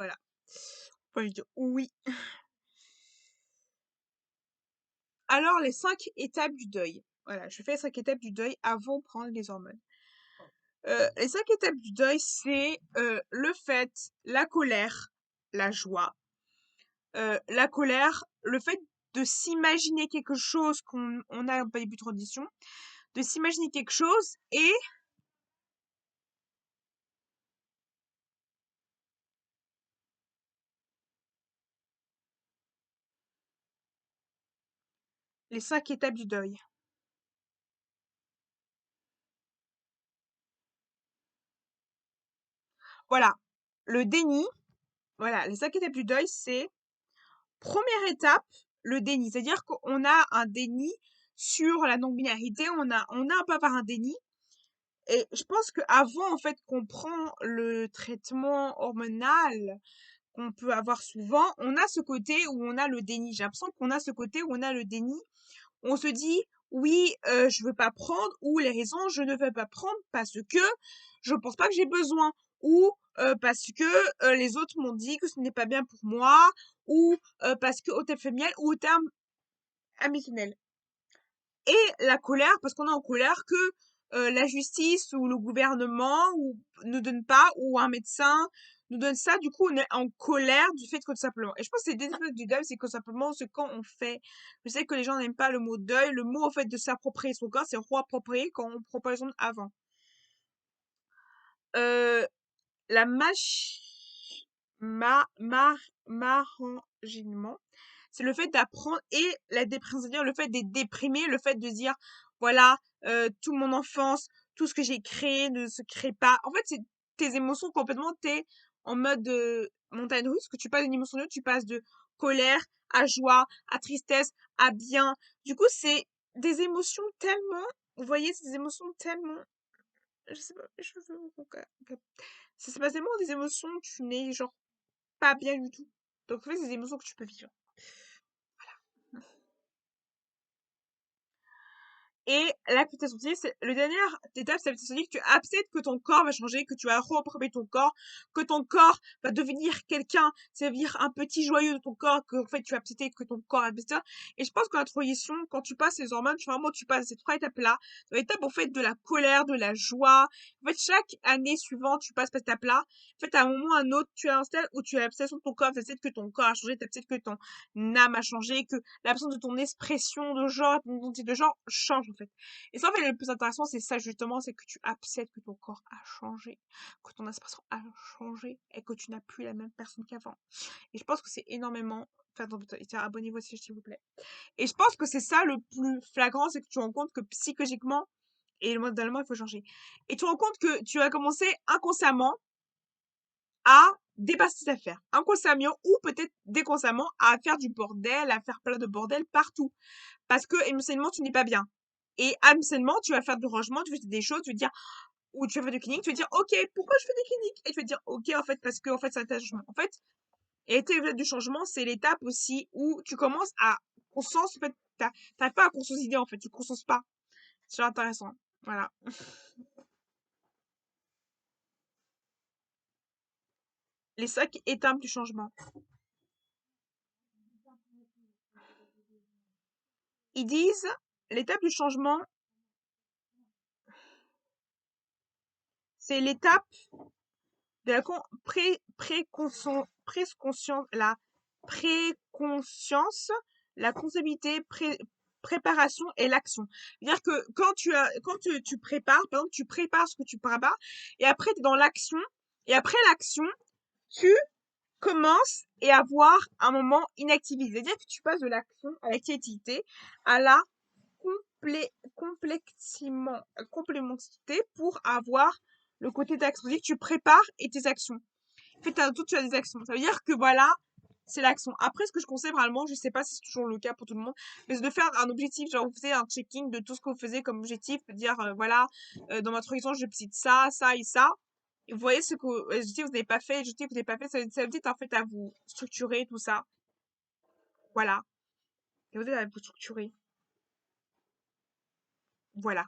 Voilà. Enfin, je dis oui. Alors, les 5 étapes du deuil. Voilà, je fais les 5 étapes du deuil avant de prendre les hormones. Les 5 étapes du deuil, c'est le fait, la colère, la joie, la colère, le fait de s'imaginer quelque chose qu'on a pas début de transition, de s'imaginer quelque chose et les 5 étapes du deuil. Voilà, le déni, voilà, les 5 étapes du deuil, c'est première étape, le déni. C'est-à-dire qu'on a un déni sur la non-binarité, on a un peu à faire un déni. Et je pense qu'avant, en fait, qu'on prend le traitement hormonal qu'on peut avoir souvent, on a ce côté où on a le déni. J'ai l'impression qu'on a ce côté où on a le déni. On se dit, oui, je veux pas prendre, ou les raisons, je ne veux pas prendre parce que je pense pas que j'ai besoin, ou parce que les autres m'ont dit que ce n'est pas bien pour moi, ou parce que au terme familial ou au terme ambitionnel. Et la colère, parce qu'on est en colère que la justice ou le gouvernement nous donne pas, ou un médecin nous donne ça, du coup on est en colère du fait que tout simplement. Et je pense que c'est des effets du deuil, c'est que simplement ce quand on fait. Je sais que les gens n'aiment pas le mot deuil, le mot en fait de s'approprier son corps, c'est réapproprier quand on prend par exemple avant. Euh, la maranginement, c'est le fait d'apprendre et la dépression, c'est-à-dire le fait d'être déprimé, le fait de dire, voilà, toute mon enfance, tout ce que j'ai créé ne se crée pas. En fait, c'est tes émotions complètement, t'es en mode montagne russe, que tu passes d'une émotion à l'autre, tu passes de colère à joie, à tristesse, à bien. Du coup, c'est des émotions tellement, vous voyez, c'est des émotions tellement, je sais pas, je veux, c'est pas tellement des émotions, tu n'es genre pas bien du tout. Donc, en fait, c'est des émotions que tu peux vivre. Et l'acceptation physique, c'est le dernière étape, c'est l'acceptation physique, que tu acceptes que ton corps va changer, que tu vas reprogrammer ton corps, que ton corps va devenir quelqu'un, c'est à dire un petit joyeux de ton corps, que en fait tu vas accepter que ton corps est ça. Et je pense qu'en transition, quand tu passes les hormones, tu passes ces 3 étapes-là, l'étape en fait de la colère, de la joie. En fait, chaque année suivante, tu passes par cette étape-là. En fait, à un moment ou à un autre, tu as un stade où tu as l'acceptation de ton corps, tu acceptes que ton corps a changé, tu acceptes que ton âme a changé, que l'absence de ton expression de genre, ton identité de genre change en fait. Et ça en fait le plus intéressant c'est ça justement, c'est que tu acceptes que ton corps a changé, que ton expression a changé et que tu n'as plus la même personne qu'avant. Et je pense que c'est énormément, enfin abonnez-vous aussi s'il vous plaît. Et je pense que c'est ça le plus flagrant, c'est que tu te rends compte que psychologiquement et mentalement il faut changer. Et tu te rends compte que tu as commencé inconsciemment à dépasser ses affaires. Inconsciemment ou peut-être déconsciemment à faire du bordel, à faire plein de bordel partout. Parce que émotionnellement, tu n'es pas bien. Et émotionnellement, tu vas faire du rangement, tu vas faire des choses, tu vas dire, ou tu vas faire du cleaning, tu vas dire, ok, pourquoi je fais des cliniques? Et tu vas dire, ok, en fait, parce que, en fait, c'est un changement. En fait, et l'étape du changement, c'est l'étape aussi où tu commences à conscience, en fait, t'arrives pas à conscientiser, en fait, tu consciences pas. C'est intéressant. Voilà. Les 5 étapes du changement. Ils disent, l'étape du changement, c'est l'étape de la préconscience, la préconscience, la comptabilité, préparation et l'action. C'est-à-dire que quand tu prépares, par exemple, tu prépares ce que tu prépares, et après tu es dans l'action, et après l'action, tu commences et avoir un moment inactivisé. C'est-à-dire que tu passes de l'action à l'activité, à la complémentarité pour avoir le côté d'action. C'est-à-dire que tu prépares et tes actions. En fait, tu as des actions. Ça veut dire que voilà, c'est l'action. Après, ce que je conseille vraiment, je sais pas si c'est toujours le cas pour tout le monde, mais c'est de faire un objectif, genre vous faisiez un checking de tout ce que vous faisiez comme objectif, de dire voilà, dans ma horizon, je cite ça, ça et ça. Et vous voyez ce que je vous n'avez pas fait, je dis que vous n'avez pas fait, ça vous dit en fait à vous structurer tout ça. Voilà. Et vous êtes à vous structurer. Voilà.